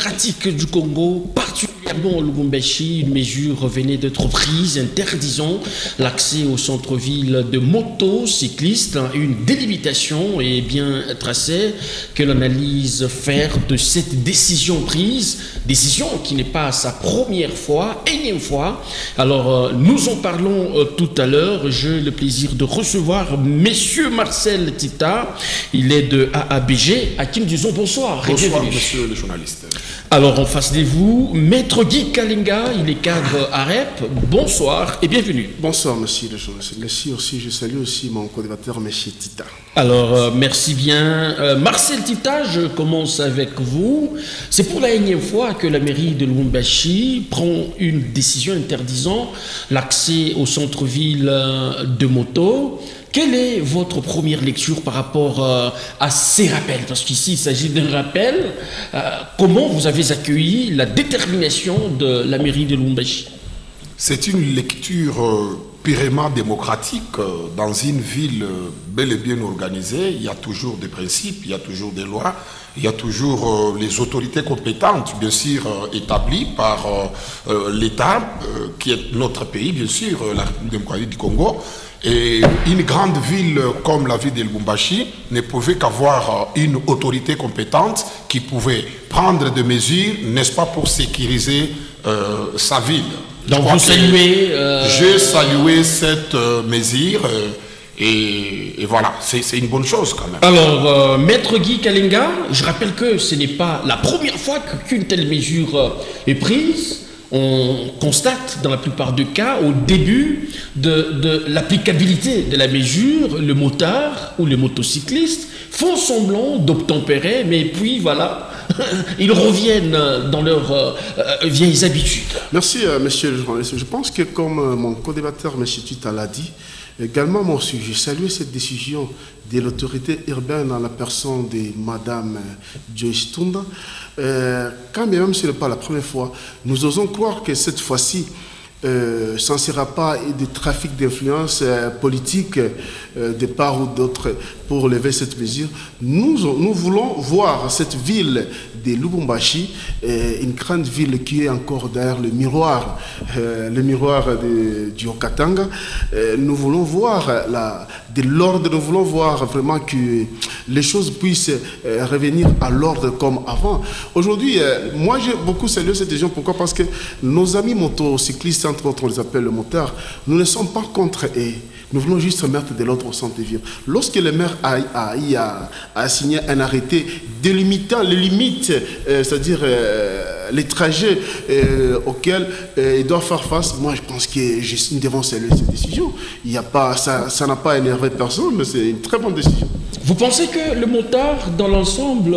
démocratique du Congo, particulièrement au Lubumbashi, une mesure venait d'être prise interdisant l'accès au centre-ville de motocyclistes. Une délimitation est bien tracée. Quelle analyse faire de cette décision prise? Décision qui n'est pas sa première fois, énième fois. Alors, nous en parlons tout à l'heure. J'ai le plaisir de recevoir Monsieur Marcel Tita. Il est de AABG, à qui nous disons bonsoir. Bonsoir, monsieur le journaliste. Alors, en face de vous, Maître Guy Kalinga, il est cadre AREP. Bonsoir et bienvenue. Bonsoir, monsieur le journaliste. Merci aussi, je salue aussi mon collaborateur, monsieur Tita. Alors, merci bien. Marcel Tita, je commence avec vous. C'est pour la énième fois que la mairie de Lubumbashi prend une décision interdisant l'accès au centre-ville de moto. Quelle est votre première lecture par rapport à ces rappels? Parce qu'ici, il s'agit d'un rappel. Comment vous avez accueilli la détermination de la mairie de Lubumbashi? C'est une lecture purement démocratique. Dans une ville bel et bien organisée, il y a toujours des principes, il y a toujours des lois, il y a toujours les autorités compétentes, bien sûr, établies par l'État, qui est notre pays, bien sûr, la République démocratique du Congo. Et une grande ville comme la ville de Lubumbashi ne pouvait qu'avoir une autorité compétente qui pouvait prendre des mesures, n'est-ce pas, pour sécuriser sa ville. Donc vous saluez... J'ai salué cette mesure et voilà, c'est une bonne chose quand même. Alors, Maître Guy Kalinga, je rappelle que ce n'est pas la première fois qu'une telle mesure est prise. On constate dans la plupart des cas, au début de l'applicabilité de la mesure, le motard ou les motocyclistes font semblant d'obtempérer, mais puis voilà, ils reviennent dans leurs vieilles habitudes. Merci, monsieur le journaliste. Je pense que comme mon co-débatteur, monsieur Tita, l'a dit, également moi aussi, j'ai salué cette décision de l'autorité urbaine en la personne de madame Joyce Tunda. Quand même, ce n'est pas la première fois, nous osons croire que cette fois-ci, ça ne sera pas de trafic d'influence politique de part ou d'autre pour lever cette mesure. Nous voulons voir cette ville de Lubumbashi, une grande ville qui est encore derrière le miroir du Haut-Katanga. Nous voulons voir de l'ordre, nous voulons voir vraiment que les choses puissent revenir à l'ordre comme avant. Aujourd'hui, moi j'ai beaucoup salué cette décision. Pourquoi? Parce que nos amis motocyclistes, entre autres on les appelle le motard, nous ne sommes pas contre eux. Nous voulons juste mettre de l'ordre au centre-ville. Lorsque le maire a signé un arrêté délimitant les limites, c'est-à-dire les trajets auxquels il doit faire face, moi je pense que nous devons saluer cette décision. Il y a pas, ça n'a pas énervé personne, mais c'est une très bonne décision. Vous pensez que les motards, dans l'ensemble,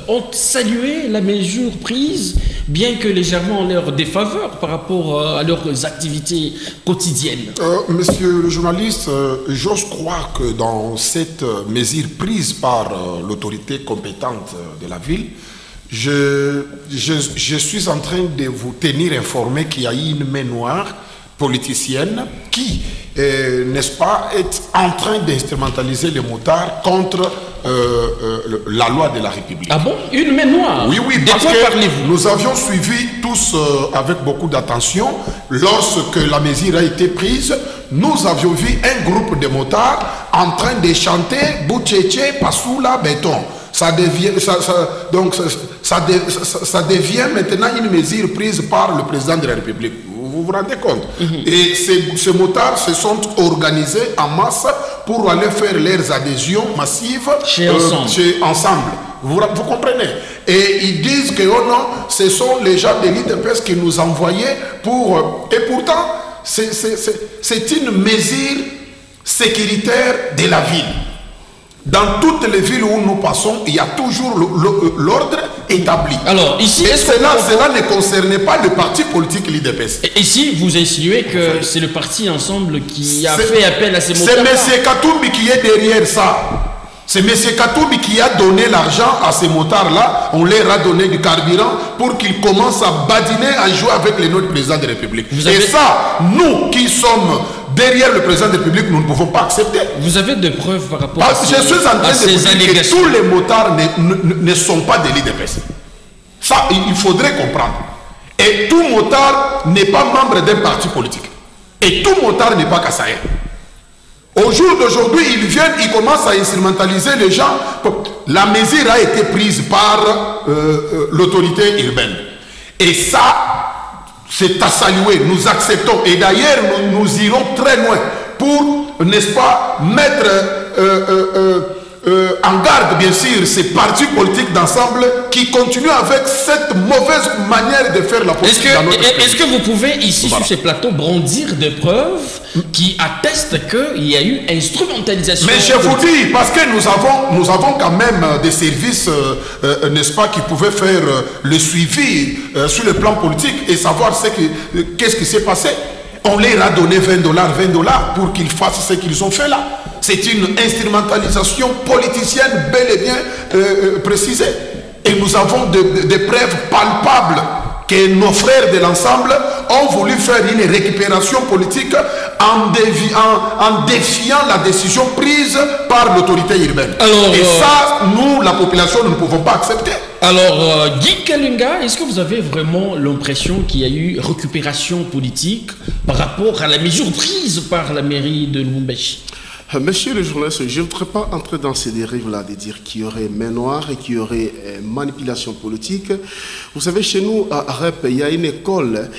ont salué la mesure prise, bien que légèrement en leur défaveur par rapport à leurs activités quotidiennes? Monsieur le journaliste, j'ose croire que dans cette mesure prise par l'autorité compétente de la ville, je suis en train de vous tenir informé qu'il y a eu une main noire politicienne qui, n'est-ce pas, est en train d'instrumentaliser les motards contre la loi de la République. Ah bon? Une main noire? Oui, oui, parce que nous avions suivi tous avec beaucoup d'attention. Lorsque la mesure a été prise, nous avions vu un groupe de motards en train de chanter Bouchéché, Passoula, Béton. Ça devient maintenant une mesure prise par le président de la République. Vous vous rendez compte? Et ces motards se sont organisés en masse pour aller faire leurs adhésions massives chez Ensemble. Vous comprenez? Et ils disent que oh non, ce sont les gens de l'IDPS qui nous envoyaient pour... Et pourtant, c'est une mesure sécuritaire de la ville. Dans toutes les villes où nous passons, il y a toujours l'ordre établi. Alors, ici, et cela ne concernait pas le parti politique l'IDPS. Ici, vous insinuez que c'est le parti Ensemble qui a fait appel à ces motards. C'est M. Katumbi qui est derrière ça. C'est M. Katumbi qui a donné l'argent à ces motards-là. On leur a donné du carburant pour qu'ils commencent à badiner, à jouer avec les notre président de la République. Et ça, nous qui sommes derrière le président de la République, nous ne pouvons pas accepter. Vous avez des preuves par rapport à ces Je suis en train de vous dire que tous les motards ne sont pas de l'IDPS. Ça, il faudrait comprendre. Et tout motard n'est pas membre d'un parti politique. Et tout motard n'est pas kassaïen. Au jour d'aujourd'hui, ils viennent, ils commencent à instrumentaliser les gens. La mesure a été prise par l'autorité urbaine. Et ça, c'est à saluer. Nous acceptons. Et d'ailleurs, nous irons très loin pour, n'est-ce pas, mettre en garde, bien sûr, ces partis politiques d'ensemble qui continuent avec cette mauvaise manière de faire la politique dans notre pays. Est-ce que vous pouvez, ici, sur ces plateaux, brandir des preuves qui attestent qu'il y a eu instrumentalisation? Mais je vous dis, parce que nous avons quand même des services, n'est-ce pas, qui pouvaient faire le suivi sur le plan politique et savoir qu'est-ce qui s'est passé. On leur a donné 20 $ pour qu'ils fassent ce qu'ils ont fait là. C'est une instrumentalisation politicienne bel et bien précisée. Et nous avons des preuves palpables que nos frères de l'ensemble ont voulu faire une récupération politique en défiant la décision prise par l'autorité urbaine. Et ça, nous, la population, nous ne pouvons pas accepter. Alors, Guy Kalenga, est-ce que vous avez vraiment l'impression qu'il y a eu récupération politique par rapport à la mesure prise par la mairie de Lubumbashi? Monsieur le journaliste, je ne voudrais pas entrer dans ces dérives-là de dire qu'il y aurait main noire et qu'il y aurait manipulation politique. Vous savez, chez nous, à REP, il y a une école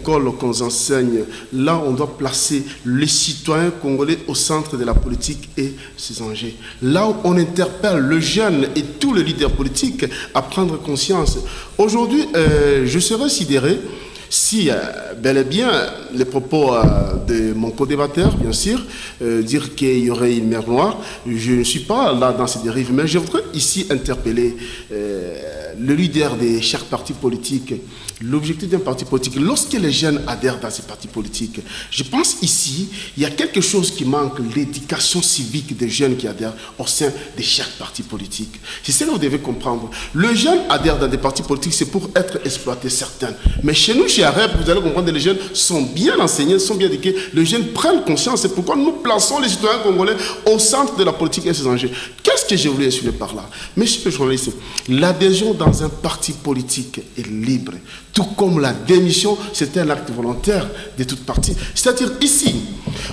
qu'on nous enseigne. Là, on doit placer les citoyens congolais au centre de la politique et ses enjeux. Là où on interpelle le jeune et tous les leaders politiques à prendre conscience. Aujourd'hui, je serais sidéré si bel et bien les propos de mon co-débatteur, bien sûr, dire qu'il y aurait une mer noire, je ne suis pas là dans ces dérives, mais je voudrais ici interpeller le leader des chers partis politiques. L'objectif d'un parti politique, lorsque les jeunes adhèrent dans ces partis politiques, je pense ici, il y a quelque chose qui manque, l'éducation civique des jeunes qui adhèrent au sein des chers partis politiques. C'est ce que vous devez comprendre. Le jeune adhère dans des partis politiques, c'est pour être exploité, certains. Mais chez nous, chez AREP, vous allez comprendre que les jeunes sont bien enseignés, sont bien éduqués. Les jeunes prennent conscience. C'est pourquoi nous plaçons les citoyens congolais au centre de la politique et ses enjeux. Qu'est-ce que je voulais expliquer par là? Monsieur le journaliste, l'adhésion dans un parti politique est libre. Tout comme la démission, c'est un acte volontaire de toute partie. C'est-à-dire ici,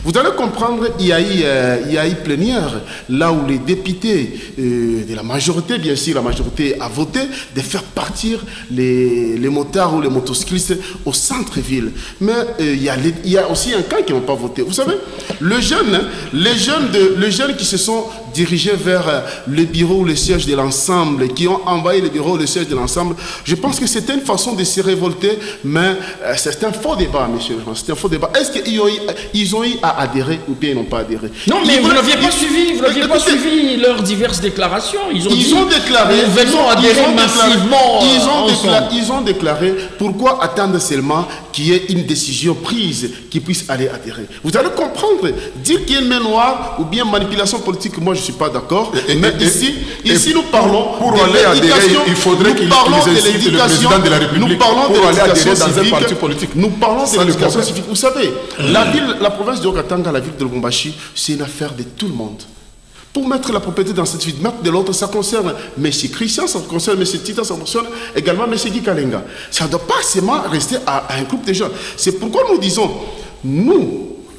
vous allez comprendre, il y a eu plénière, là où les députés de la majorité, bien sûr, la majorité a voté de faire partir les motards ou les motocyclistes au centre-ville. Mais il y a aussi un cas qui n'ont pas voté. Vous savez, les jeunes qui se sont dirigés vers le bureau ou le siège de l'ensemble, qui ont envahi le bureau ou le siège de l'ensemble, je pense que c'était une façon de se révolter, mais c'est un faux débat, monsieur. C'est un faux débat. Est-ce qu'ils ont eu à adhérer ou bien ils n'ont pas adhéré? Non, mais vous n'aviez pas suivi leurs diverses déclarations. Ils ont déclaré, nous venons adhérer massivement. Ils ont déclaré pourquoi attendre seulement qu'il y ait une décision prise qui puisse aller adhérer. Vous allez comprendre, dire qu'il y a une main noire ou bien manipulation politique, moi je ne suis pas d'accord. Mais ici nous parlons pour aller adhérer, il faudrait qu'ils incitent le président de la République. Nous parlons de l'éducation civique. Nous parlons de l'éducation civique. Vous savez, la province de Haut-Katanga, la ville de Lubumbashi, c'est une affaire de tout le monde. Pour mettre la propriété dans cette ville, mettre de l'autre, ça concerne M. Christian, ça concerne M. Tita, ça concerne également M. Guy Kalenga. Ça ne doit pas seulement rester à un groupe de gens. C'est pourquoi nous disons,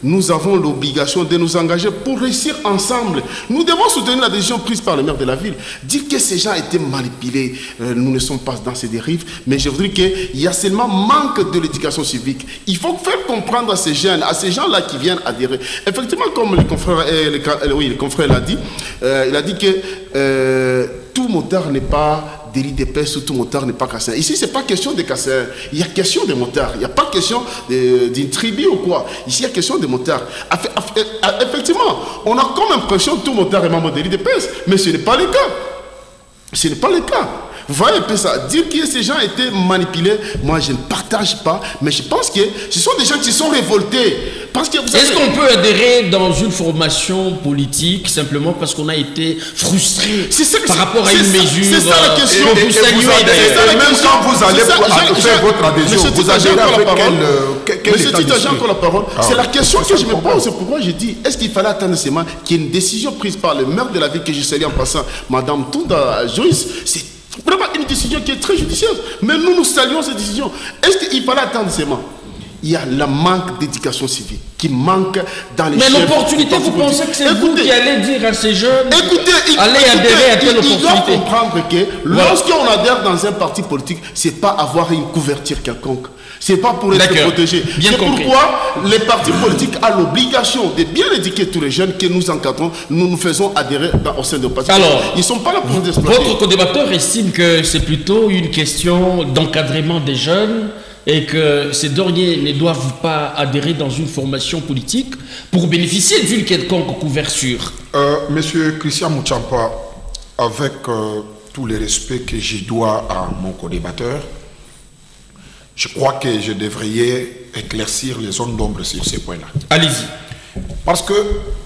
nous avons l'obligation de nous engager pour réussir ensemble. Nous devons soutenir la décision prise par le maire de la ville. Dire que ces gens étaient manipulés, nous ne sommes pas dans ces dérives, mais je voudrais qu'il y a seulement manque de l'éducation civique. Il faut faire comprendre à ces jeunes, à ces gens-là qui viennent adhérer. Effectivement, comme le confrère l'a dit, il a dit que tout motard n'est pas délit d'épaisse ou tout motard n'est pas cassé. Ici, ce n'est pas question de cassé. Il y a question de motard. Il n'y a pas question d'une tribu ou quoi. Ici, il y a question de motard. Effectivement, on a comme impression que tout motard est membre délit d'épaisse, mais ce n'est pas le cas. Ce n'est pas le cas. Vous voyez un peu ça. Dire que ces gens étaient manipulés, moi je ne partage pas, mais je pense que ce sont des gens qui sont révoltés. Est-ce qu'on peut adhérer dans une formation politique simplement parce qu'on a été frustré par rapport à une mesure? C'est ça la question. Même quand vous allez faire votre adhésion, vous adhérez avec quel Monsieur Tita, j'ai encore la parole. C'est la question que je me pose. C'est pourquoi j'ai dit, est-ce qu'il fallait attendre seulement qu'il y ait une décision prise par le maire de la ville que je salue en passant, Madame Tounda Joyce? C'est Vraiment une décision qui est très judicieuse. Mais nous saluons cette décision. Est-ce qu'il fallait attendre seulement? Il y a le manque d'éducation civique qui manque dans les Mais l'opportunité, vous pensez que c'est vous qui allez dire à ces jeunes allez adhérer à telle opportunité? Il doit comprendre que lorsqu'on adhère dans un parti politique, c'est pas avoir une couverture quelconque. C'est pas pour être protégé. C'est pourquoi les partis politiques ont l'obligation de bien éduquer tous les jeunes que nous encadrons, nous faisons adhérer au sein de parti. Alors, ils ne sont pas là pour nous exploiter. Votre co-débatteur estime que c'est plutôt une question d'encadrement des jeunes et que ces derniers ne doivent pas adhérer dans une formation politique pour bénéficier d'une quelconque couverture. Monsieur Christian Mouchampa, avec tous les respects que je dois à mon co-débatteur, je crois que je devrais éclaircir les zones d'ombre sur ces points-là. Allez-y. Parce que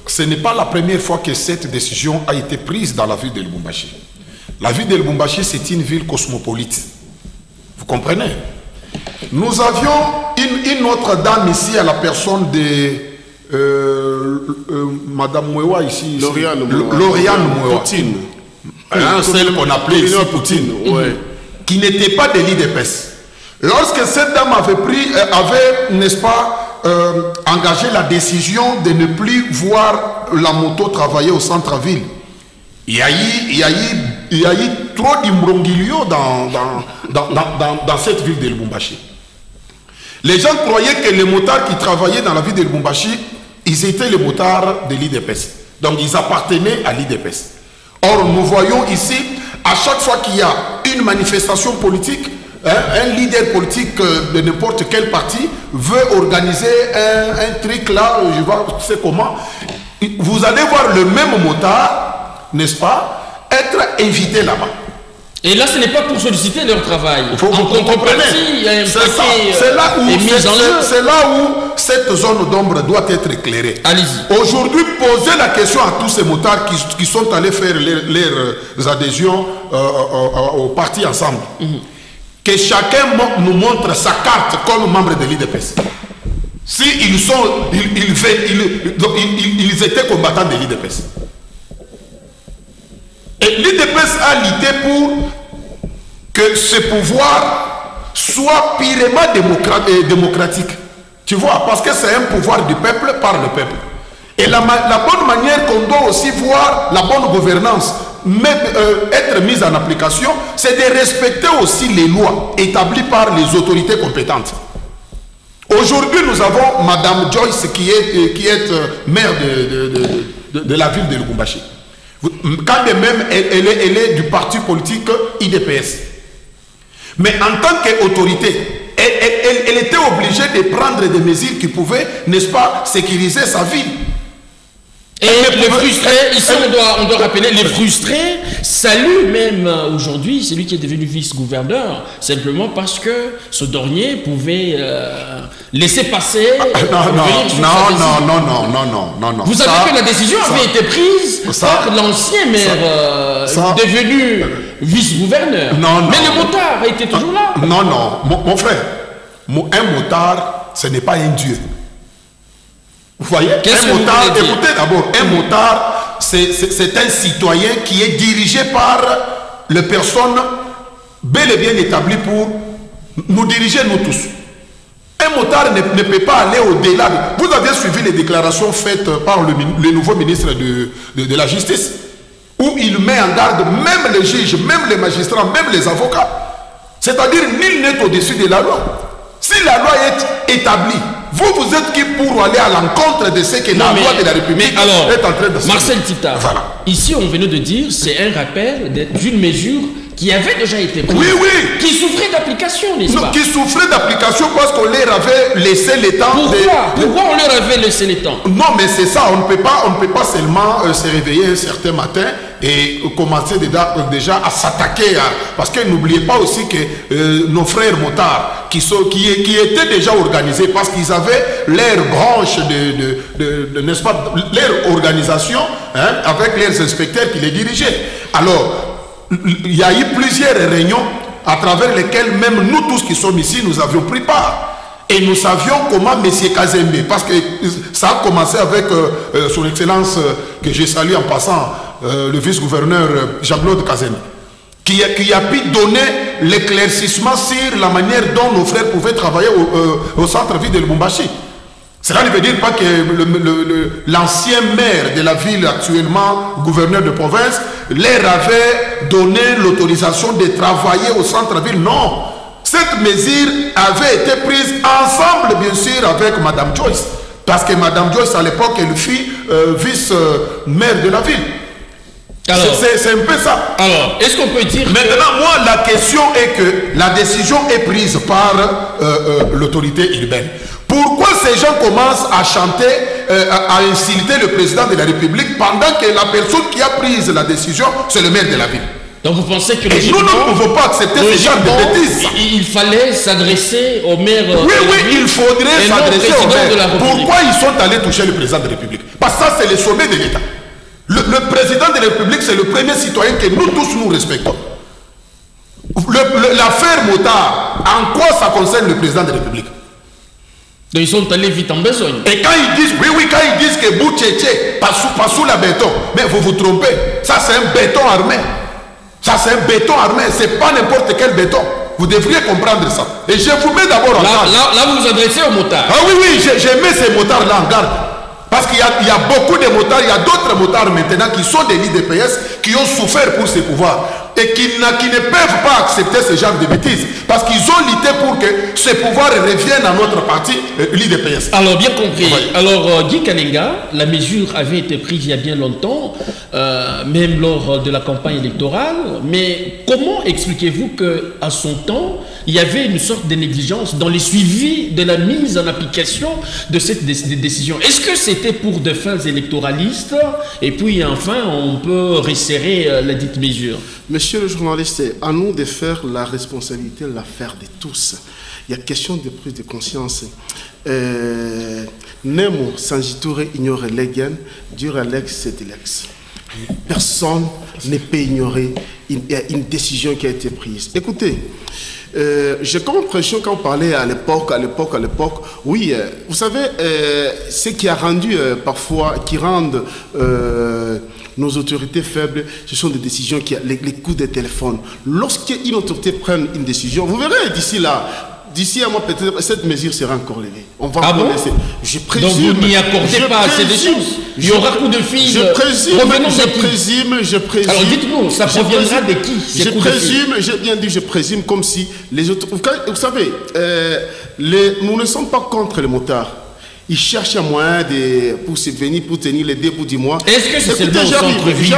ce n'est pas la première fois que cette décision a été prise dans la ville de Lubumbashi. La ville de Lubumbashi, c'est une ville cosmopolite. Vous comprenez? Nous avions une autre dame ici à la personne de Madame Mouewa ici. Lauriane Mouewa. Poutine. Celle qu'on appelait ici Poutine. Ouais. Qui n'était pas de l'IDPS. Lorsque cette dame avait, n'est-ce pas, engagé la décision de ne plus voir la moto travailler au centre-ville, il y a eu trop d'imbroglio dans cette ville de Lubumbashi. Les gens croyaient que les motards qui travaillaient dans la ville de Lubumbashi, ils étaient les motards de l'IDPS. Donc ils appartenaient à l'IDPS. Or, nous voyons ici, à chaque fois qu'il y a une manifestation politique, un leader politique de n'importe quel parti veut organiser un truc là, je sais comment, vous allez voir le même motard, n'est-ce pas, être invité là-bas. Et là, ce n'est pas pour solliciter leur travail. Vous comprenez? C'est là où cette zone d'ombre doit être éclairée. Allez-y. Aujourd'hui, posez la question à tous ces motards qui sont allés faire leurs adhésions au parti ensemble. Que chacun nous montre sa carte comme membre de l'IDPS. Si ils étaient combattants de l'IDPS. Et l'IDPS a lutté pour que ce pouvoir soit purement démocratique. Tu vois, parce que c'est un pouvoir du peuple par le peuple. Et la bonne manière qu'on doit aussi voir la bonne gouvernance être mise en application, c'est de respecter aussi les lois établies par les autorités compétentes. Aujourd'hui, nous avons Madame Joyce qui est maire de la ville de Lubumbashi. Quand même, elle est du parti politique IDPS. Mais en tant qu'autorité, elle était obligée de prendre des mesures qui pouvaient, n'est-ce pas, sécuriser sa ville. Et les frustrés, ici on doit rappeler, les frustrés saluent même aujourd'hui celui qui est devenu vice-gouverneur, simplement parce que ce dernier pouvait laisser passer. Non. Vous savez que la décision avait été prise par l'ancien maire devenu vice-gouverneur. Mais le motard était toujours là. Non, mon frère, un motard, ce n'est pas un dieu. Vous voyez, un motard, écoutez d'abord, un motard, c'est un citoyen qui est dirigé par les personnes bel et bien établies pour nous diriger, nous tous. Un motard ne peut pas aller au-delà. Vous avez suivi les déclarations faites par le nouveau ministre de la Justice, où il met en garde même les juges, même les magistrats, même les avocats. C'est-à-dire, nul n'est au-dessus de la loi. Si la loi est établie, vous êtes qui pour aller à l'encontre de ce que la loi de la République est en train de faire. Marcel Tita, voilà. Ici on venait de dire, c'est un rappel d'une mesure qui avait déjà été prise. Oui. Qui souffrait d'application, n'est-ce pas? Qui souffrait d'application parce qu'on leur avait laissé le temps. Pourquoi on leur avait laissé le temps? Non, mais c'est ça, on ne peut pas seulement se réveiller un certain matin et commencer déjà à s'attaquer. Parce que n'oubliez pas aussi que nos frères motards qui étaient déjà organisés parce qu'ils avaient leur branche n'est-ce pas, leur organisation avec leurs inspecteurs qui les dirigeaient. Alors, il y a eu plusieurs réunions à travers lesquelles même nous tous qui sommes ici, nous avions pris part. Et nous savions comment M. Kazembe, parce que ça a commencé avec son excellence, que j'ai salué en passant, le vice-gouverneur Jean-Claude Kazembe. qui a pu donner l'éclaircissement sur la manière dont nos frères pouvaient travailler au centre-ville de Lubumbashi. Cela ne veut dire pas que l'ancien maire de la ville, actuellement gouverneur de province, leur avait donné l'autorisation de travailler au centre-ville. Non. Cette mesure avait été prise ensemble, bien sûr, avec Mme Joyce. Parce que Mme Joyce, à l'époque, elle fut vice-maire de la ville. C'est un peu ça. Alors, est-ce qu'on peut dire... Maintenant, moi, la question est que la décision est prise par l'autorité urbaine. Pourquoi ces gens commencent à chanter, à insulter le président de la République pendant que la personne qui a pris la décision, c'est le maire de la ville? Donc vous pensez que nous ne pouvons pas accepter ce genre de bêtises. Il fallait s'adresser au maire. Oui, il faudrait s'adresser au maire. Pourquoi ils sont allés toucher le président de la République? Parce que ça, c'est le sommet de l'État. Le président de la République, c'est le premier citoyen que nous tous nous respectons. L'affaire Motard, en quoi ça concerne le président de la République? Donc ils sont allés vite en besogne. Et quand ils disent, quand ils disent que Boutchéché passe sous la béton, mais vous vous trompez. Ça, c'est un béton armé. Ça, c'est un béton armé. C'est pas n'importe quel béton. Vous devriez comprendre ça. Et je vous mets d'abord en garde. Là, vous vous adressez aux motards. Ah oui, je mets ces motards-là en garde. Parce qu'il y a beaucoup de motards, il y a d'autres motards maintenant qui sont des l'IDPS, qui ont souffert pour ces pouvoirs. Et qui ne peuvent pas accepter ce genre de bêtises. Parce qu'ils ont lutté pour que ce pouvoir revienne à notre parti, l'IDPS. Alors, bien compris. Oui. Alors, Guy Kalenga, la mesure avait été prise il y a bien longtemps, même lors de la campagne électorale. Mais comment expliquez-vous qu'à son temps, il y avait une sorte de négligence dans le suivi de la mise en application de cette décision? Est-ce que c'était pour des fins électoralistes? Et puis, enfin, on peut resserrer la dite mesure. Monsieur le journaliste, c'est à nous de faire la responsabilité, l'affaire de tous. Il y a question de prise de conscience. Nemo Sanjitoure ignore l'egen, dur Alex c'est Alex. Personne ne peut ignorer une décision qui a été prise. Écoutez, j'ai comme impression quand on parlait à l'époque, oui, vous savez, ce qui a rendu parfois, qui rendent nos autorités faibles, ce sont des décisions les coups de téléphone. Lorsqu'une autorité prend une décision, vous verrez d'ici là, d'ici à moi peut-être cette mesure sera encore levée. On va laisser. Je présume. Donc vous n'y accordez pas assez de choses. Il y aura coup de fil. Je présume. Alors dites-nous, ça proviendra de qui? Je présume, j'ai bien dit, je présume comme si les autres. Vous savez, nous ne sommes pas contre les motards. Ils cherchent un moyen pour subvenir, pour tenir les 2 bouts du mois. Est-ce que c'est seulement au centre-ville?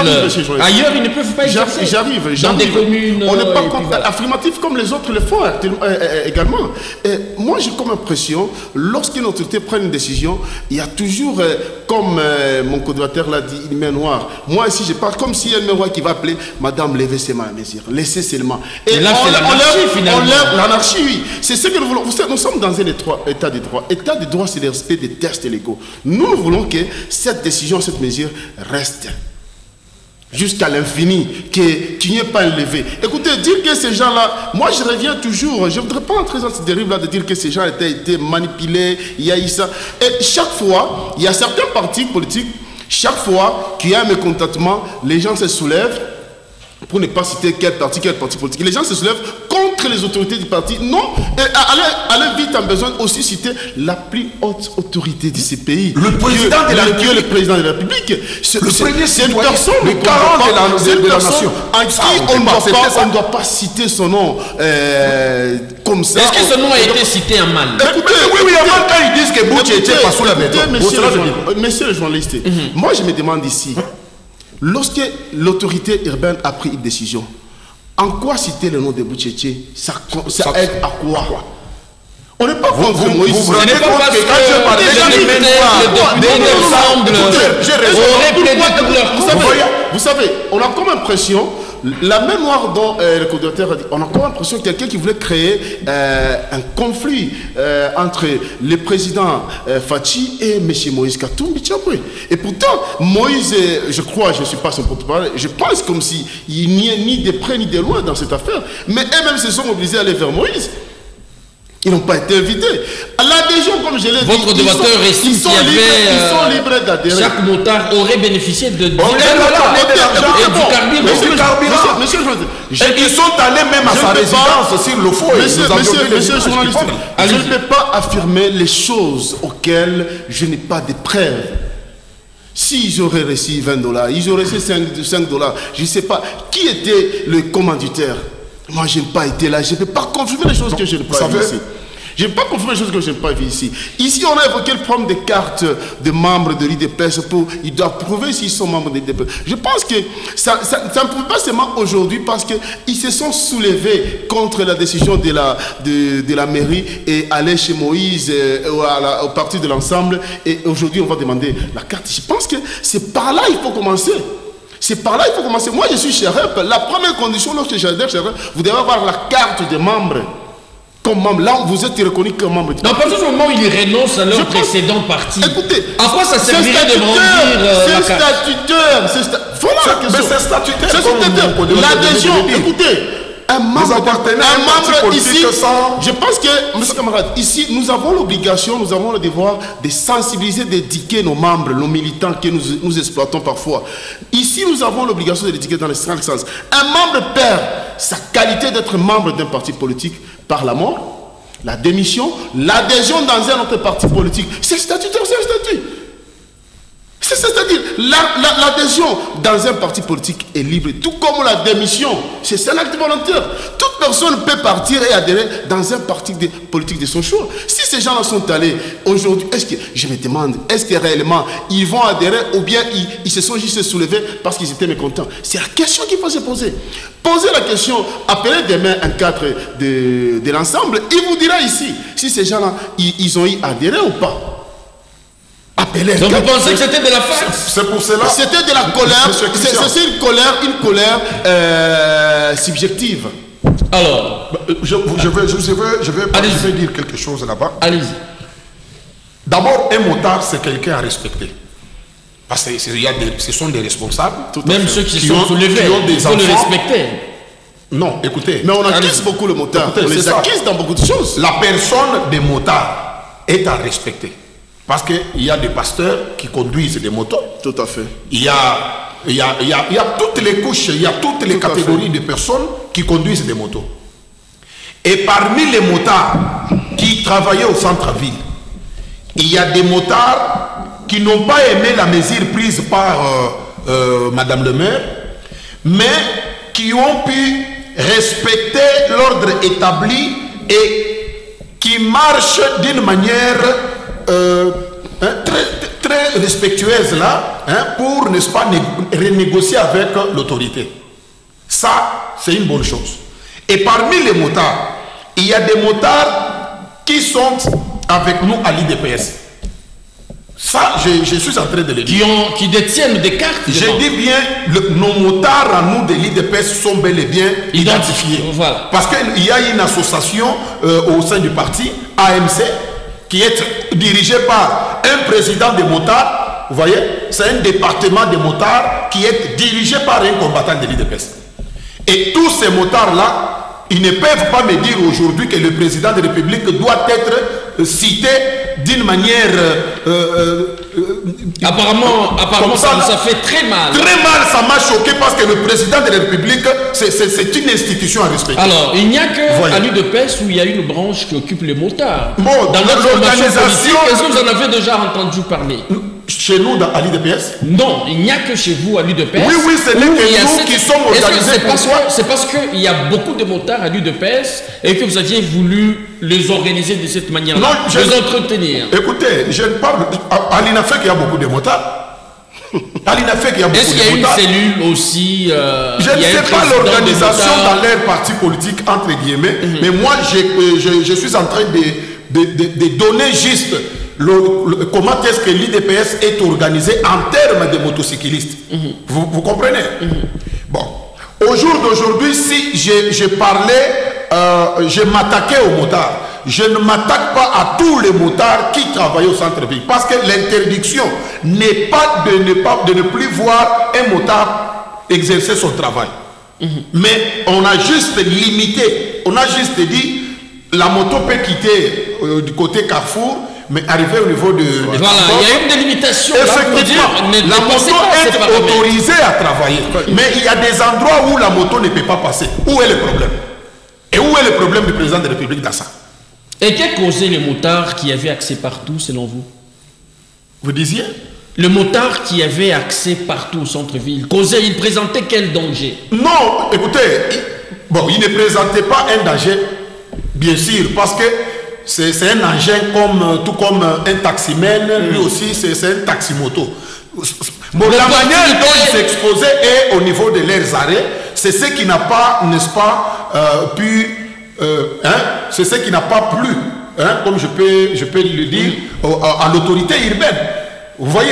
Ailleurs, ils ne peuvent pas exercer. J'arrive. Dans des communes. On n'est pas affirmatif comme les autres le font également. Et moi, j'ai comme impression, lorsqu'une autorité prend une décision, il y a toujours, comme mon coordinateur l'a dit, une main noire. Moi, ici, je parle comme s'il y a une main noire qui va appeler Madame, levez ses mains à mesure. Laissez seulement. Et là, c'est l'anarchie, finalement. L'anarchie, oui. C'est ce que nous voulons. Vous savez, nous sommes dans un état de droit. État de droit, c'est le respect des tests légaux. Nous voulons que cette décision, cette mesure reste jusqu'à l'infini, qu'il n'y ait pas enlevé. Écoutez, dire que ces gens-là, moi je reviens toujours, je ne voudrais pas entrer dans cette dérive-là de dire que ces gens ont été manipulés, il y a eu ça. Et chaque fois, il y a certains partis politiques, chaque fois qu'il y a un mécontentement, les gens se soulèvent, pour ne pas citer quel parti politique. Les gens se soulèvent contre les autorités du parti. Non, allez vite en besoin aussi citer la plus haute autorité de ces pays. Le président de la République. Le président de la République. C'est une personne, le garant de la nation. En qui on ne doit pas citer son nom comme ça. Est-ce que ce nom a été cité en mal? Écoutez, oui, avant quand ils disent que Boutchéché passe sous la béton. Monsieur le journaliste, moi je me demande ici, lorsque l'autorité urbaine a pris une décision, en quoi citer le nom de Boutchéché? Ça aide à quoi? On n'est pas contre Moïse. Vous ne rendez pas compte que quand je parlais de l'ensemble, vous savez, on a comme impression, la mémoire dont le coordinateur a dit, on a comme impression quelqu'un qui voulait créer un conflit entre le président Fachi et M. Moïse Katumbi Tchapoué. Et pourtant, Moïse, je crois, je ne suis pas son porte-parole, je pense comme s'il n'y a ni de près ni de loin dans cette affaire, mais eux-mêmes se sont mobilisés à aller vers Moïse. Ils n'ont pas été invités. L'adhésion, comme je l'ai dit, votre débatteur estime qu'il y avait... Ils sont libres d'adhérer. Chaque motard aurait bénéficié de 10 On est là, et du carburant. Monsieur, et ils sont allés même à sa résidence sur le faux. Monsieur le journaliste, je ne peux pas affirmer les choses auxquelles je n'ai pas de preuves. S'ils auraient reçu 20 $, ils auraient reçu 5 $, je ne sais pas. Qui était le commanditaire? Moi, je n'ai pas été là. Je ne peux pas confirmer les choses que je n'ai pas vues ici. Je ne peux pas confirmer les choses que je n'ai pas vues ici. Ici, on a évoqué le problème des cartes de membres de l'IDPS. Ils doivent prouver s'ils sont membres de l'IDPS. Je pense que ça ne prouve pas seulement aujourd'hui parce qu'ils se sont soulevés contre la décision de la mairie et aller chez Moïse au parti de l'ensemble. Et aujourd'hui, on va demander la carte. Je pense que c'est par là qu'il faut commencer. C'est par là qu'il faut commencer. Moi, je suis chez REP. La première condition, lorsque j'adhère chez REP, vous devez avoir la carte des membres. Comme membre, là, vous êtes reconnu comme membre. Non, à partir du moment où ils renoncent à leur précédent parti, écoutez, à quoi ça servirait de brandir c'est statutaire. Voilà la question. Mais c'est statutaire. C'est statutaire. L'adhésion, écoutez, un membre ici, je pense que, monsieur camarade, ici, nous avons l'obligation, nous avons le devoir de sensibiliser, d'éduquer nos membres, nos militants que nous exploitons parfois. Ici, nous avons l'obligation de l'éduquer dans le sens. Un membre perd sa qualité d'être membre d'un parti politique par la mort, la démission, l'adhésion dans un autre parti politique. C'est statutaire, c'est un statut. C'est-à-dire, l'adhésion dans un parti politique est libre, tout comme la démission. C'est un acte volontaire. Toute personne peut partir et adhérer dans un parti politique de son choix. Si ces gens-là sont allés aujourd'hui, est-ce que, je me demande, est-ce que réellement ils vont adhérer ou bien ils se sont juste soulevés parce qu'ils étaient mécontents? C'est la question qu'il faut se poser. Posez la question, appelez demain un cadre de l'ensemble, il vous dira ici si ces gens-là, ils ont y adhéré ou pas. Donc vous pensez que c'était de la farce? C'est pour cela. C'était de la colère. C'est une colère subjective. Alors, je vais dire quelque chose là-bas. Allez-y. D'abord, un motard, c'est quelqu'un à respecter. Parce que ce sont des responsables. Même ceux qui sont soulevés, il faut le respecter. Non, écoutez. Mais on acquise beaucoup le motard. On les acquise dans beaucoup de choses. La personne des motards est à respecter. Parce qu'il y a des pasteurs qui conduisent des motos. Tout à fait. Il y a toutes les couches, il y a toutes les catégories de personnes qui conduisent des motos. Et parmi les motards qui travaillaient au centre-ville, il y a des motards qui n'ont pas aimé la mesure prise par Madame le maire, mais qui ont pu respecter l'ordre établi et qui marchent d'une manière très respectueuse là, pour, n'est-ce pas, renégocier avec l'autorité. Ça, c'est une bonne chose. Et parmi les motards, il y a des motards qui sont avec nous à l'IDPS. Ça, je suis en train de le dire. Qui détiennent des cartes. Je dis bien, nos motards à nous de l'IDPS sont bel et bien identifiés. Voilà. Parce qu'il y a une association au sein du parti, AMC, qui est dirigée par un président des motards. Vous voyez, c'est un département des motards qui est dirigé par un combattant de l'IDPS. Et tous ces motards-là, ils ne peuvent pas me dire aujourd'hui que le président de la République doit être cité d'une manière... apparemment ça fait très mal. Très mal, ça m'a choqué parce que le président de la République, c'est une institution à respecter. Alors, il n'y a que à l'UDPS où il y a une branche qui occupe les motards. Bon, dans notre organisation, est-ce que vous en avez déjà entendu parler? Chez nous, à l'IDPS? Non, il n'y a que chez vous à l'UDPS. Oui, oui, c'est nous qui sommes organisés. C'est parce qu'il y a beaucoup de motards à l'UDPS et que vous aviez voulu les organiser de cette manière-là, les entretenir. Écoutez, je parle... À l'INAFEC, il y a beaucoup de motards. À l'INAFEC, il y a beaucoup de motards. Est-ce qu'il y a une cellule aussi je ne sais pas l'organisation dans leur parti politique, entre guillemets, mais moi, je suis en train de donner juste... comment est-ce que l'IDPS est organisé en termes de motocyclistes. Vous comprenez? Bon, au jour d'aujourd'hui, si je parlais, je m'attaquais aux motards. Je ne m'attaque pas à tous les motards qui travaillent au centre-ville. Parce que l'interdiction n'est pas de ne plus voir un motard exercer son travail. Mais on a juste limité, on a juste dit, la moto peut quitter du côté Carrefour, mais arriver au niveau de... Voilà, il y a une délimitation. Effectivement, la moto est autorisée à travailler. Mais il y a des endroits où la moto ne peut pas passer. Où est le problème? Et où est le problème du président de la République dans ça? Et qu'est causé les motards qui avaient accès partout, selon vous? Vous disiez? Le motard qui avait accès partout au centre-ville, il présentait quel danger? Non, écoutez, il ne présentait pas un danger, bien sûr, parce que c'est un engin tout comme un taximène, lui aussi c'est un taximoto. Bon, la manière dont il s'exposait est au niveau de leurs arrêts, c'est ce qui n'a pas, n'est-ce pas, c'est ce qui n'a pas plu, comme je peux le dire, à l'autorité urbaine. Vous voyez?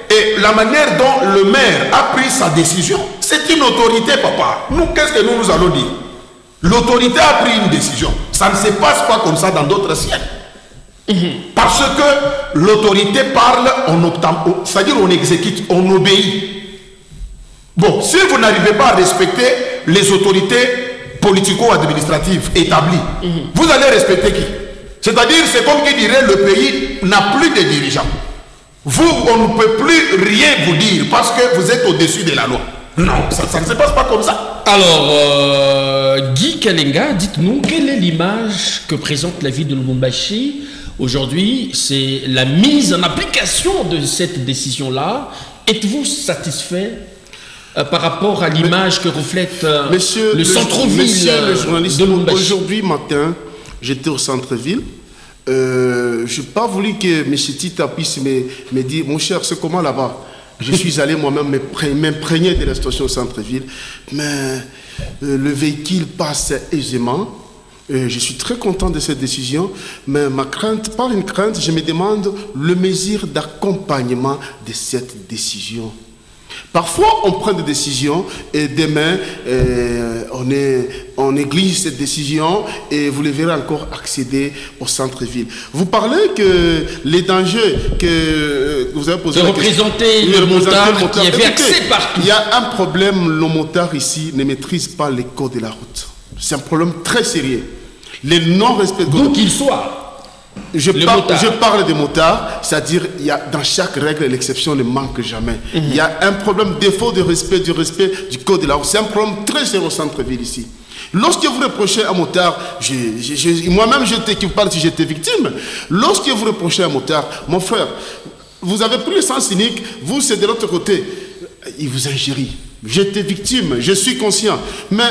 Et la manière dont le maire a pris sa décision, c'est une autorité, papa. Nous, qu'est-ce que nous allons dire? L'autorité a pris une décision. Ça ne se passe pas comme ça dans d'autres siècles. Parce que l'autorité parle, c'est-à-dire on exécute, on obéit. Bon, si vous n'arrivez pas à respecter les autorités politico-administratives établies, vous allez respecter qui? C'est-à-dire, c'est comme qui dirait, le pays n'a plus de dirigeants. Vous, on ne peut plus rien vous dire parce que vous êtes au-dessus de la loi. Non, ça ne se passe pas comme ça. Alors, Guy Kalenga, dites-nous, quelle est l'image que présente la ville de Lubumbashi aujourd'hui? C'est la mise en application de cette décision-là. Êtes-vous satisfait par rapport à l'image que reflète le centre-ville de Lubumbashi? Aujourd'hui matin, j'étais au centre-ville. Je n'ai pas voulu que M. Tita puisse me dire, mon cher, c'est comment là-bas? Je suis allé moi-même m'imprégner de la situation au centre-ville, mais le véhicule passe aisément. Je suis très content de cette décision, mais ma crainte, par une crainte, je me demande le mesure d'accompagnement de cette décision. Parfois, on prend des décisions et demain, on néglige cette décision et vous le verrez encore accéder au centre-ville. Vous parlez que les dangers que vous avez posés... De représenter le motard qui avait accès partout. Il y a un problème, le motard ici ne maîtrise pas les codes de la route. C'est un problème très sérieux. Les non-respect de... D'où qu'il soit. Je parle des motards, c'est-à-dire il y a dans chaque règle l'exception ne manque jamais. Il y a un problème défaut de respect du code de la route. C'est un problème très sérieux au centre-ville ici. Lorsque vous reprochez un motard, moi-même qui vous parle si j'étais victime, lorsque vous reprochez un motard, mon frère, vous avez pris le sens cynique, vous c'est de l'autre côté, il vous injurie. J'étais victime, je suis conscient. Mais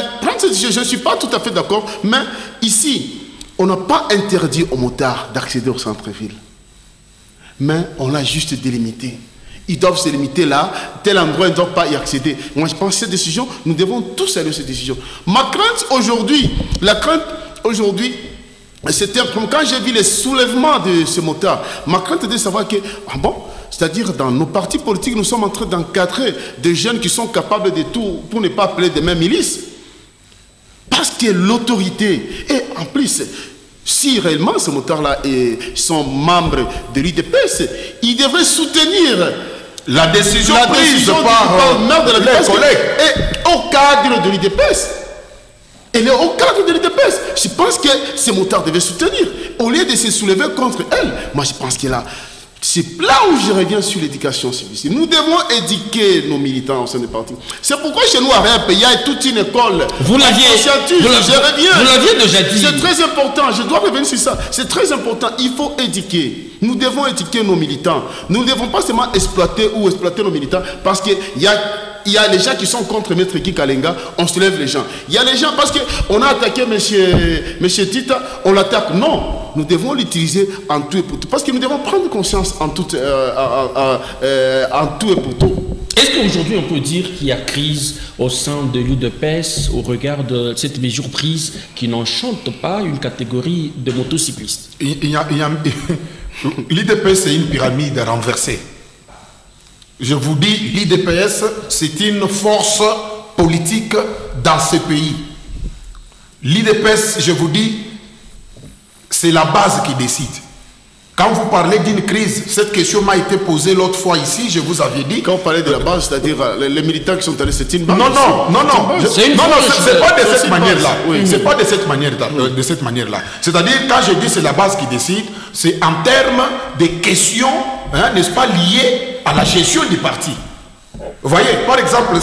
je ne suis pas tout à fait d'accord, mais ici, on n'a pas interdit aux motards d'accéder au centre-ville. Mais on l'a juste délimité. Ils doivent se limiter là, tel endroit, ils ne doivent pas y accéder. Moi, je pense que cette décision, nous devons tous saluer cette décision. Ma crainte aujourd'hui, c'était quand j'ai vu les soulèvements de ce motard, ma crainte était de savoir que, c'est-à-dire dans nos partis politiques, nous sommes en train d'encadrer des jeunes qui sont capables de tout, pour ne pas appeler des mêmes milices. Parce que l'autorité, et en plus, si réellement ce motard-là sont membres de l'UDPS, ils devraient soutenir la décision prise par le maire de la collègue et au cadre de l'UDPS. Elle est au cadre de l'UDPS. Je pense que ces motards devaient soutenir. Au lieu de se soulever contre elle, moi je pense que là, c'est là où je reviens sur l'éducation civique. Nous devons éduquer nos militants au sein des partis. C'est pourquoi chez nous à REP, il y a toute une école. Vous l'aviez déjà dit. C'est très important, je dois revenir sur ça. C'est très important, il faut éduquer. Nous devons éduquer nos militants. Nous ne devons pas seulement exploiter nos militants parce qu'il y a les gens qui sont contre Maître Guy Kalenga, on soulève les gens. Il y a les gens, parce qu'on a attaqué M. Tita, on l'attaque. Non, nous devons l'utiliser en tout et pour tout. Parce que nous devons prendre conscience en tout et pour tout. Est-ce qu'aujourd'hui on peut dire qu'il y a crise au sein de l'UDPS au regard de cette mesure prise qui n'enchante pas une catégorie de motocyclistes? L'UDPS, c'est une pyramide renversée. Je vous dis, l'IDPS, c'est une force politique dans ce pays. L'IDPS, je vous dis, c'est la base qui décide. Quand vous parlez d'une crise, cette question m'a été posée l'autre fois ici, je vous avais dit. Quand on parlait de la base, c'est-à-dire les militants qui sont allés, c'est une base. Non, c'est pas de cette manière-là. Oui. C'est pas de cette manière-là. C'est-à-dire, quand je dis c'est la base qui décide, c'est en termes de questions, hein, n'est-ce pas, liées à la gestion du parti. Vous voyez, par exemple,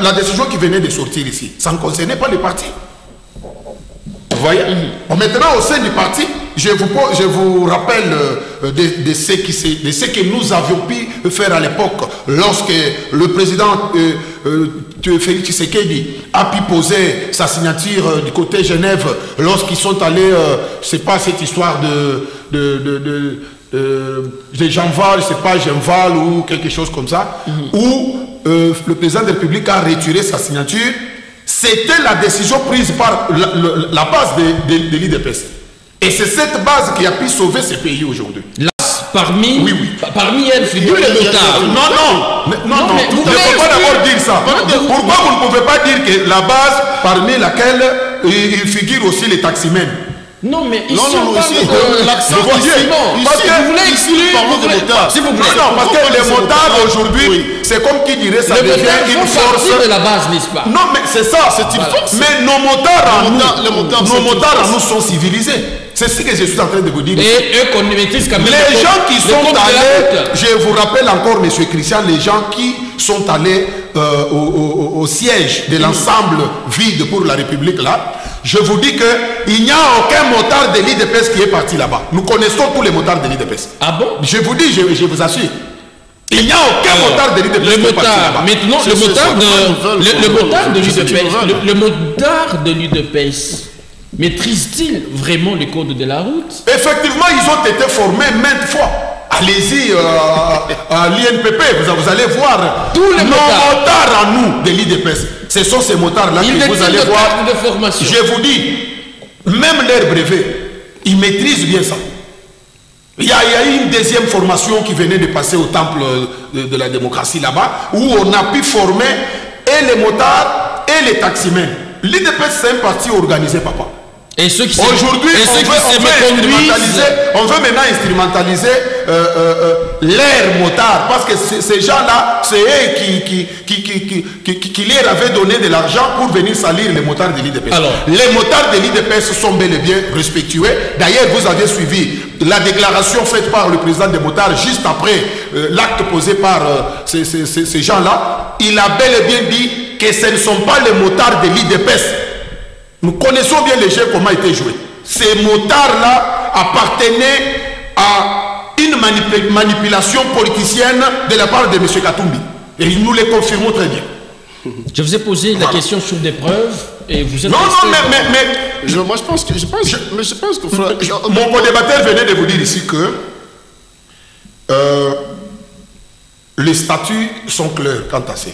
la décision qui venait de sortir ici, ça ne concernait pas le parti. Vous voyez? Maintenant, au sein du parti, je vous rappelle de ce que nous avions pu faire à l'époque, lorsque le président Félix Tshisekedi a pu poser sa signature du côté Genève, lorsqu'ils sont allés, je ne sais pas, cette histoire de Jean-Val, je ne sais pas, Jean-Val ou quelque chose comme ça, où le président de la République a retiré sa signature. C'était la décision prise par la base de l'IDPS. Et c'est cette base qui a pu sauver ce pays aujourd'hui. Parmi elles figure les motards. Non, il ne faut pas d'abord dire ça. Pourquoi vous ne pouvez pas dire que la base parmi laquelle il figure aussi les taximens? Non, mais ici, l'accent parce que vous voulez exclure, s'il vous plaît. Non, parce que les motards aujourd'hui, c'est comme qui dirait ça devient une force de la base, n'est-ce pas? Non, mais c'est ça, c'est une force. Mais nos motards en nous sont civilisés. C'est ce que je suis en train de vous dire. Et eux qu'on maîtrise quand même. Les gens qui sont allés, je vous rappelle encore, M. Christian, les gens qui sont allés au siège de l'ensemble vide pour la République là, je vous dis qu'il n'y a aucun motard de l'IDPS qui est parti là-bas. Nous connaissons tous les motards de l'IDPS. Ah bon? Je vous dis, je vous assure. Il n'y a aucun motard de l'IDPS qui est parti là-bas. Maintenant, le motard de l'IDPS maîtrise-t-il vraiment les codes de la route? Effectivement, ils ont été formés maintes fois. Allez-y à l'INPP, vous allez voir tous les motards à nous de l'IDPS. Ce sont ces motards-là que vous allez voir. Je vous dis, même leur brevet, ils maîtrisent bien ça. Il y a eu une deuxième formation qui venait de passer au temple de la démocratie là-bas, où on a pu former et les motards et les taximens. L'IDPS, c'est un parti organisé, papa. Et ceux qui aujourd'hui, on veut maintenant instrumentaliser l'air motard, parce que ces gens-là, c'est eux qui leur avaient donné de l'argent pour venir salir les motards de l'IDPS. Les motards de l'IDPS sont bel et bien respectueux. D'ailleurs, vous avez suivi la déclaration faite par le président des motards juste après l'acte posé par ces gens-là. Il a bel et bien dit que ce ne sont pas les motards de l'IDPS. Nous connaissons bien les jeux, comment étaient joués. Ces motards-là appartenaient à une manipulation politicienne de la part de M. Katumbi. Et nous les confirmons très bien. Je vous ai posé la question sur des preuves et vous êtes... moi je pense que... Mon co-débatteur venait de vous dire ici que les statuts sont clairs quant à ça.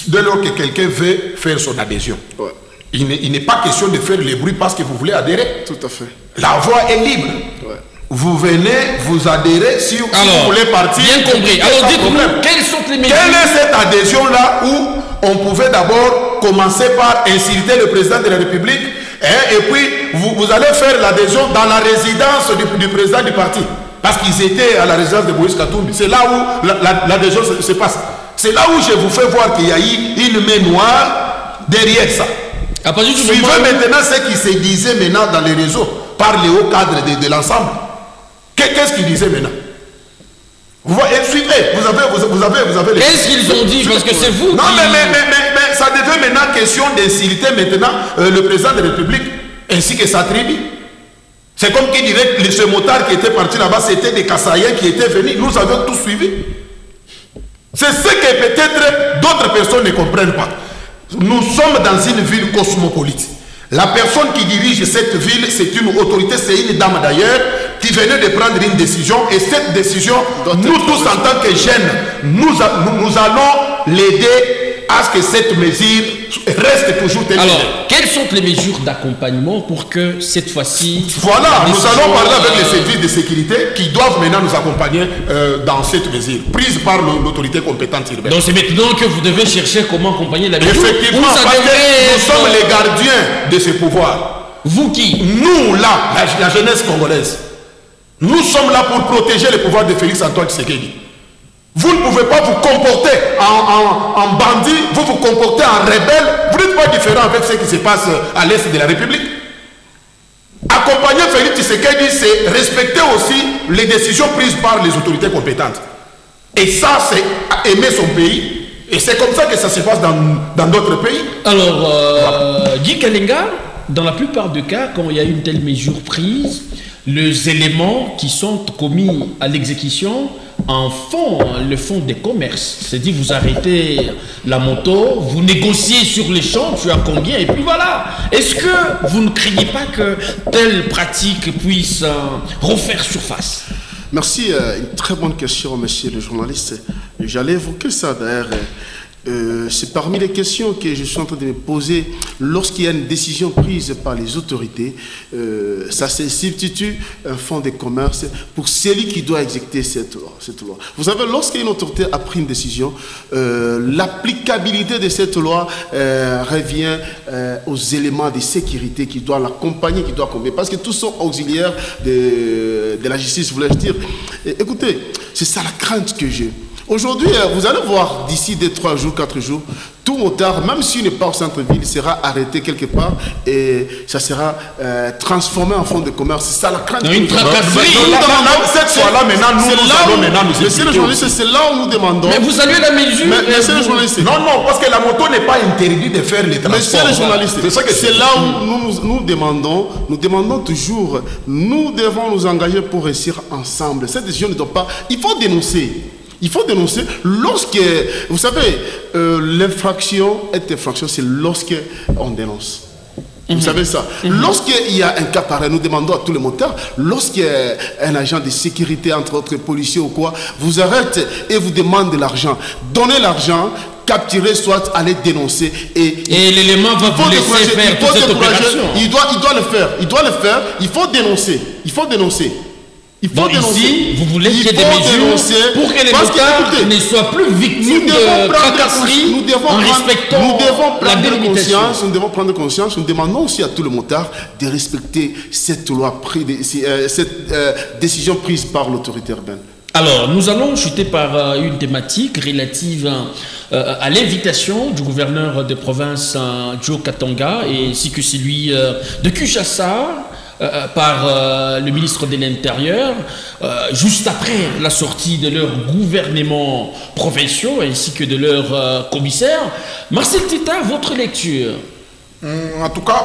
Dès lors que quelqu'un veut faire son adhésion. Ouais. Il n'est pas question de faire les bruits parce que vous voulez adhérer. Tout à fait. La voie est libre. Ouais. Vous venez, vous adhérez si vous voulez partir. Bien compris. Alors dites-nous, quelles sont les mesures? Quelle est cette adhésion-là où on pouvait d'abord commencer par insulter le président de la République et puis vous allez faire l'adhésion dans la résidence du président du parti. Parce qu'ils étaient à la résidence de Moïse Katumbi. C'est là où l'adhésion se passe. C'est là où je vous fais voir qu'il y a eu une main noire derrière ça. Suivez maintenant ce qui se disait maintenant dans les réseaux par les hauts cadres de l'ensemble. Qu'est-ce qu'ils disaient maintenant? Vous voyez, suivez, vous avez les... Qu'est-ce qu'ils ont dit? Parce que c'est vous. Non, mais ça devient maintenant question d'insulter maintenant le président de la République ainsi que sa tribu. C'est comme qui dirait que ce motard qui était parti là-bas, c'était des Kassaïens qui étaient venus. Nous avions tout suivi. C'est ce que peut-être d'autres personnes ne comprennent pas. Nous sommes dans une ville cosmopolite. La personne qui dirige cette ville, c'est une autorité, c'est une dame d'ailleurs, qui venait de prendre une décision. Et cette décision, nous tous en tant que jeunes, nous allons l'aider à ce que cette mesure reste toujours telle. Alors, quelles sont les mesures d'accompagnement pour que cette fois-ci... Voilà, nous allons parler avec les services de sécurité qui doivent maintenant nous accompagner dans cette mesure, prise par l'autorité compétente urbaine. Donc c'est maintenant que vous devez chercher comment accompagner la mesure. Effectivement, parce que nous sommes les gardiens de ce pouvoir. Vous qui? Nous, là, la jeunesse congolaise. Nous sommes là pour protéger le pouvoir de Félix Antoine Tshisekedi. Vous ne pouvez pas vous comporter en bandit, vous vous comportez en rebelle. Vous n'êtes pas différent avec ce qui se passe à l'est de la République. Accompagner Félix Tshisekedi, c'est respecter aussi les décisions prises par les autorités compétentes. Et ça, c'est aimer son pays. Et c'est comme ça que ça se passe dans d'autres pays. Alors, Guy Kalenga, dans la plupart des cas, quand il y a une telle mesure prise, les éléments qui sont commis à l'exécution en font le fond des commerces. C'est-à-dire, vous arrêtez la moto, vous négociez sur les champs, tu as combien, et puis voilà. Est-ce que vous ne craignez pas que telle pratique puisse refaire surface? Merci, une très bonne question, monsieur le journaliste. J'allais évoquer ça d'ailleurs. C'est parmi les questions que je suis en train de me poser lorsqu'il y a une décision prise par les autorités. Ça se substitue un fonds de commerce pour celui qui doit exécuter cette loi. Vous savez, lorsqu'une autorité a pris une décision, l'applicabilité de cette loi revient aux éléments de sécurité qui doivent l'accompagner, qui doivent accompagner, parce que tous sont auxiliaires de la justice, voulais-je dire. Écoutez, c'est ça la crainte que j'ai. Aujourd'hui, vous allez voir d'ici 3 jours, 4 jours, tout motard, même s'il n'est pas au centre-ville, sera arrêté quelque part et ça sera transformé en fonds de commerce. C'est ça la crainte. Cette fois-là, maintenant, nous allons nous expliquer. C'est là où nous demandons. Mais vous saluez la mesure. Monsieur le journaliste. Non, parce que la moto n'est pas interdite de faire les transports. Monsieur le journaliste, c'est là où nous demandons toujours, nous devons nous engager pour réussir ensemble. Cette décision ne doit pas. Il faut dénoncer. Il faut dénoncer lorsque, vous savez, l'infraction est infraction, c'est lorsqu'on dénonce. Vous savez ça. Lorsqu'il y a un cas pareil, nous demandons à tous les motards, lorsqu'il y a un agent de sécurité, entre autres policiers ou quoi, vous arrête et vous demande de l'argent. Donnez l'argent, capturer, soit aller dénoncer. Et l'élément va vous laisser faire toute cette opération. Il doit le faire. Il faut dénoncer. Il faut dénoncer. Ici, vous voulez qu'il y ait des mesures pour que les motards ne soient plus victimes de tracasseries en respectant la délimitation. Nous devons prendre conscience. Nous demandons aussi à tous les motards de respecter cette loi, cette décision prise par l'autorité urbaine. Alors, nous allons chuter par une thématique relative à l'invitation du gouverneur de province Joe Katanga ainsi que celui de Kinshasa par le ministre de l'Intérieur, juste après la sortie de leurs gouvernements provinciaux ainsi que de leurs commissaires. Marcel Tita, votre lecture? En tout cas,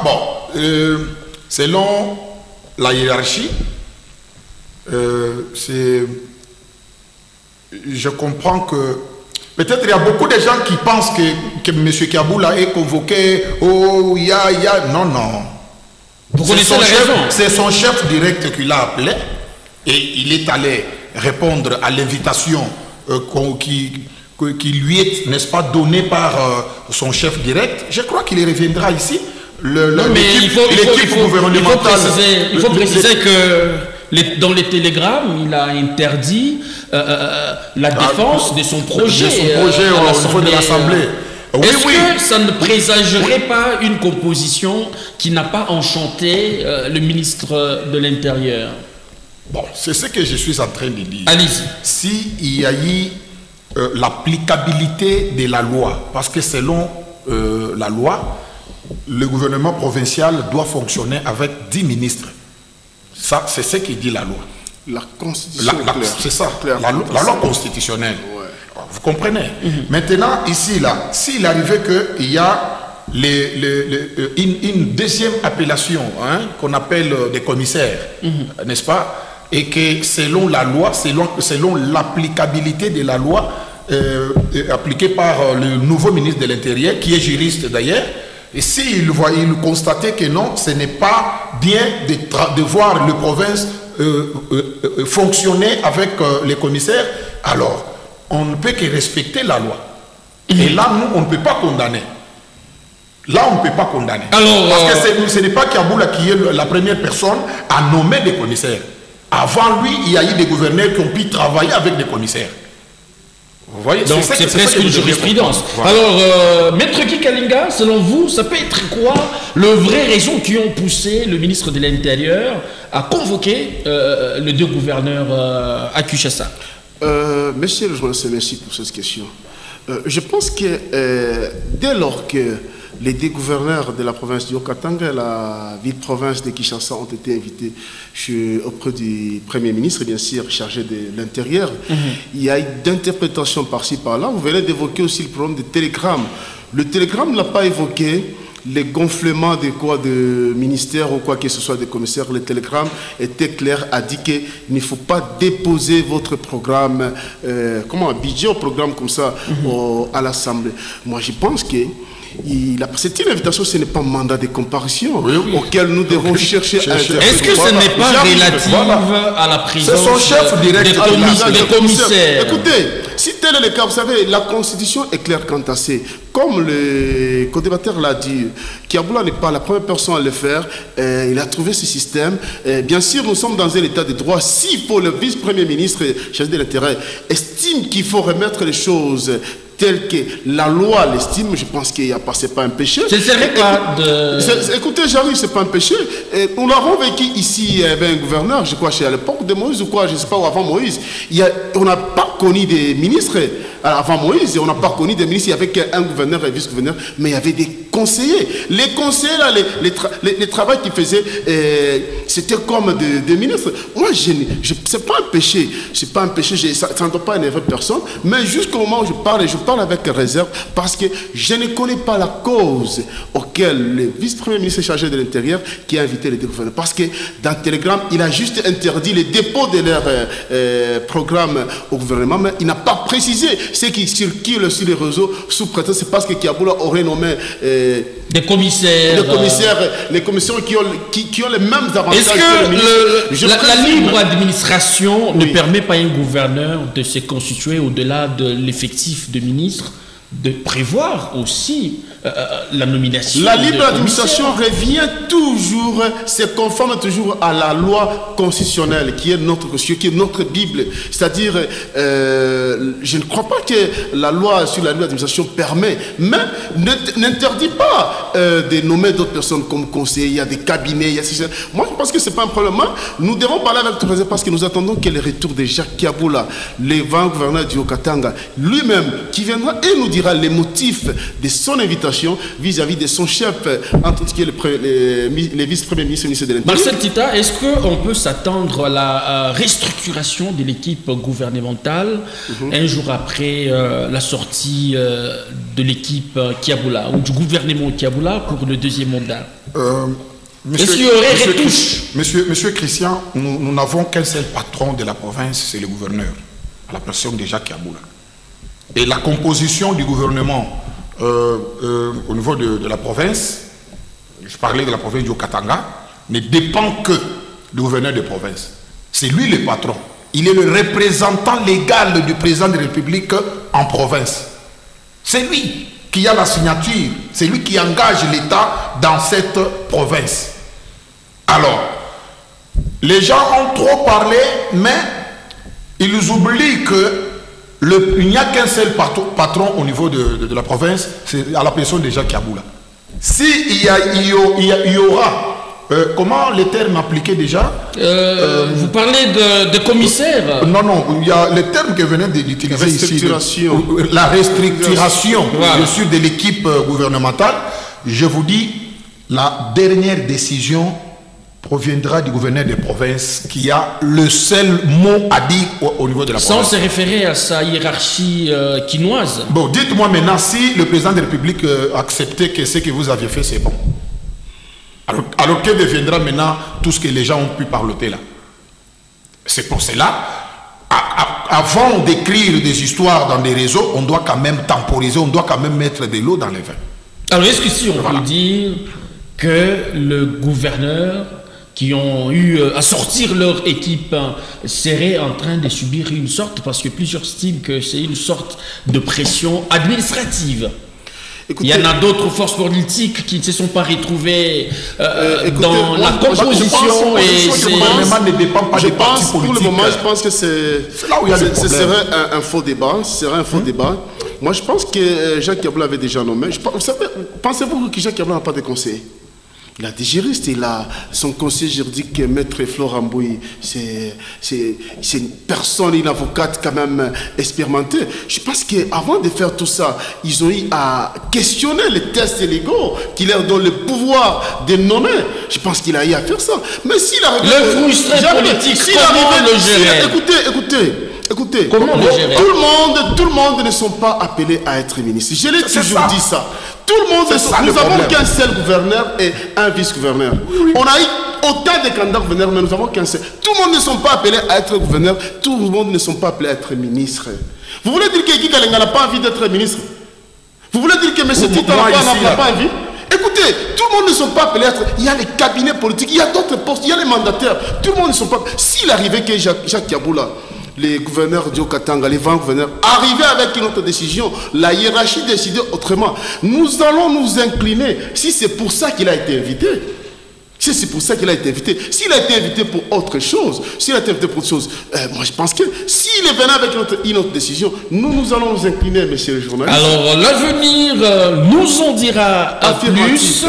selon la hiérarchie, je comprends que peut-être il y a beaucoup de gens qui pensent que M. Kaboula est convoqué. Oh, non. Vous connaissez la raison. C'est son chef direct qui l'a appelé et il est allé répondre à l'invitation qui lui est, n'est-ce pas, donnée par son chef direct. Je crois qu'il reviendra ici. L'équipe gouvernementale. Il faut préciser que dans les télégrammes, il a interdit la défense de son projet, au niveau de l'Assemblée. Est-ce que ça ne présagerait pas une composition qui n'a pas enchanté le ministre de l'Intérieur? Bon, c'est ce que je suis en train de dire. Allez-y. S'il y a eu l'applicabilité de la loi, parce que selon la loi, le gouvernement provincial doit fonctionner avec 10 ministres. Ça, c'est ce qui dit la loi. La constitution. C'est ça, la loi constitutionnelle. Ouais. Vous comprenez? Maintenant, ici, là, s'il arrivait qu'il y a une deuxième appellation qu'on appelle des commissaires, n'est-ce pas? Et que selon la loi, selon l'applicabilité de la loi appliquée par le nouveau ministre de l'Intérieur, qui est juriste d'ailleurs, et s'il constatait que non, ce n'est pas bien de voir les provinces fonctionner avec les commissaires, alors on ne peut que respecter la loi. Et là, nous, on ne peut pas condamner. Là, on ne peut pas condamner. Alors, parce que ce n'est pas Kaboula qui est la première personne à nommer des commissaires. Avant lui, il y a eu des gouverneurs qui ont pu travailler avec des commissaires. Vous voyez? Donc c'est presque une jurisprudence. Voilà. Alors, Maître Kikalinga, selon vous, ça peut être quoi le vrai raison qui ont poussé le ministre de l'Intérieur a convoqué les deux gouverneurs à Kinshasa? Monsieur le journaliste, merci pour cette question. Je pense que dès lors que les deux gouverneurs de la province du Haut-Katanga et la ville-province de Kinshasa ont été invités auprès du Premier ministre, bien sûr, chargé de l'Intérieur, il y a eu d'interprétations par-ci, par-là. Vous venez d'évoquer aussi le problème des télégrammes. Le télégramme n'a pas évoqué les gonflements de ministères ou quoi que ce soit des commissaires. Le télégramme était clair, a dit qu'il ne faut pas déposer votre programme, un budget au programme comme ça à l'Assemblée. Moi, je pense que c'est une invitation, ce n'est pas un mandat de comparution auquel nous devons chercher à interpréter. Est-ce que ce n'est pas relatif à la présence son chef direct des commissaires? Écoutez, si tel est le cas, vous savez, la Constitution est claire quant à ça. Comme le co-débatteur l'a dit, Kiaboula n'est pas la première personne à le faire. Il a trouvé ce système. Bien sûr, nous sommes dans un état de droit. S'il faut, le vice-premier ministre chargé de l'intérêt estime qu'il faut remettre les choses telles que la loi l'estime, je pense qu'il n'y a pas, c'est pas un péché. Ce serait pas de... Écoutez, j'arrive, c'est pas un péché. Nous l'avons vécu ici, il y avait un gouverneur, je crois, à l'époque de Moïse ou quoi, je ne sais pas, ou avant Moïse. On n'a pas connu des ministres. Avant Moïse, on n'a pas connu des ministres, il y avait qu'un gouverneur et vice-gouverneur, mais il y avait des conseillers. Les conseillers, là, les travaux qu'ils faisaient, c'était comme des ministres. Moi, c'est pas un péché. C'est pas un péché, ça ne doit pas énerver personne, mais jusqu'au moment où je parle avec réserve, parce que je ne connais pas la cause auquel le vice-premier ministre chargé de l'Intérieur qui a invité les deux gouverneurs. Parce que dans Telegram, il a juste interdit le dépôt de leur programme au gouvernement, mais il n'a pas précisé ce qui circule sur les réseaux sous prétexte, c'est parce que Kiaboula aurait nommé des commissaires. Les commissions qui ont les mêmes avantages. Est-ce que la libre administration ne permet pas à un gouverneur de se constituer au-delà de l'effectif de ministre, de prévoir aussi la nomination? La libre administration revient toujours, c'est conforme toujours à la loi constitutionnelle qui est notre Constitution, qui est notre Bible. C'est-à-dire, je ne crois pas que la loi sur la libre administration permet, mais n'interdit pas de nommer d'autres personnes comme conseillers. Il y a des cabinets, il y a ces... Moi, je pense que ce n'est pas un problème. Nous devons parler avec tout le monde parce que nous attendons que le retour de Jacques Kiaboula, le 20 gouverneur du Haut-Katanga, lui-même, qui viendra et nous dira les motifs de son invitation vis-à-vis de son chef, entre qui est le vice-premier ministre de l'Intérieur. Marcel Tita, est-ce qu'on peut s'attendre à la restructuration de l'équipe gouvernementale un jour après la sortie de l'équipe Kiaboula ou du gouvernement Kiaboula pour le deuxième mandat? Est-ce qu'il y aurait retouche? Monsieur Christian, nous n'avons qu'un seul patron de la province, c'est le gouverneur, à la personne de Jacques Kiaboula. Et la composition du gouvernement au niveau de la province, je parlais de la province du Haut-Katanga, ne dépend que du gouverneur de province. C'est lui le patron. Il est le représentant légal du président de la République en province. C'est lui qui a la signature, c'est lui qui engage l'État dans cette province. Alors, les gens ont trop parlé, mais ils oublient que il n'y a qu'un seul patron au niveau de la province, c'est à la personne de Jacques Kiaboula. S'il y aura, comment les termes appliqués déjà vous parlez de commissaire? Non, il y a les termes que venez d'utiliser ici. La restructuration, bien sûr, de l'équipe gouvernementale. Je vous dis, la dernière décision proviendra du gouverneur de province qui a le seul mot à dire au niveau de la province. Sans se référer à sa hiérarchie quinoise. Bon, dites-moi maintenant si le président de la République acceptait que ce que vous aviez fait, c'est bon. Alors que deviendra maintenant tout ce que les gens ont pu parloter là? C'est pour cela, avant d'écrire des histoires dans des réseaux, on doit quand même temporiser, on doit quand même mettre de l'eau dans les vins. Alors est-ce que si on peut dire que le gouverneur qui ont eu à sortir leur équipe serait en train de subir une sorte, parce que plusieurs estiment que c'est une sorte de pression administrative? Écoutez, il y en a d'autres forces politiques qui ne se sont pas retrouvées dans la composition et le gouvernement ne dépend pas des partis politiques. Pour le moment, je pense que ce serait un faux débat. Moi, je pense que Jacques Kiaboula avait déjà nommé. Pensez-vous que Jacques Kiaboula n'a pas de conseiller? Il a des juristes, il a son conseiller juridique, Maître Florent Mbouy, c'est une personne, une avocate quand même expérimentée. Je pense qu'avant de faire tout ça, ils ont eu à questionner les tests légaux qui leur donnent le pouvoir de nommer. Je pense qu'il a eu à faire ça. Mais s'il a... Le frustré politique, comment le gérer? Écoutez, comment le gérer? Tout le monde ne sont pas appelés à être ministre. Je l'ai toujours dit ça. Tout le monde, nous n'avons qu'un seul gouverneur et un vice-gouverneur. Oui. On a eu autant de candidats gouverneurs, mais nous n'avons qu'un seul. Tout le monde ne sont pas appelés à être gouverneur, tout le monde ne sont pas appelés à être ministre. Vous voulez dire que Guy Kalenga n'a pas envie d'être ministre? Vous voulez dire que M. Tito n'a pas envie? Écoutez, tout le monde ne sont pas appelés à être... Il y a les cabinets politiques, il y a d'autres postes, il y a les mandataires. Tout le monde ne sont pas... S'il arrivait que Jacques Yaboula, les gouverneurs d'Yokatanga, les 20 gouverneurs, arrivaient avec une autre décision, la hiérarchie décidait autrement. Nous allons nous incliner. Si c'est pour ça qu'il a été invité, si c'est pour ça qu'il a été invité, s'il a été invité pour autre chose, s'il a été invité pour autre chose, moi je pense que s'il est venu avec une autre décision, nous allons nous incliner, monsieur le journaliste. Alors l'avenir nous en dira plus.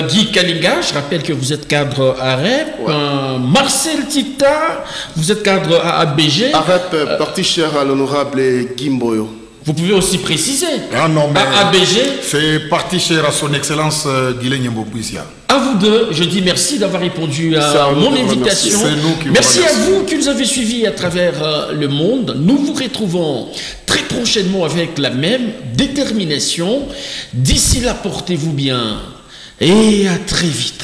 Guy Kalinga, je rappelle que vous êtes cadre à REP. Marcel Tita, vous êtes cadre à ABG. À REP, parti cher à l'honorable Guy Mboyo. Vous pouvez aussi préciser. Ah non, mais ABG. C'est parti cher à son excellence Guilain Mbouizia. À vous deux, je dis merci d'avoir répondu à mon invitation. Merci à vous qui nous avez suivis à travers le monde. Nous vous retrouvons très prochainement avec la même détermination. D'ici là, portez-vous bien et à très vite.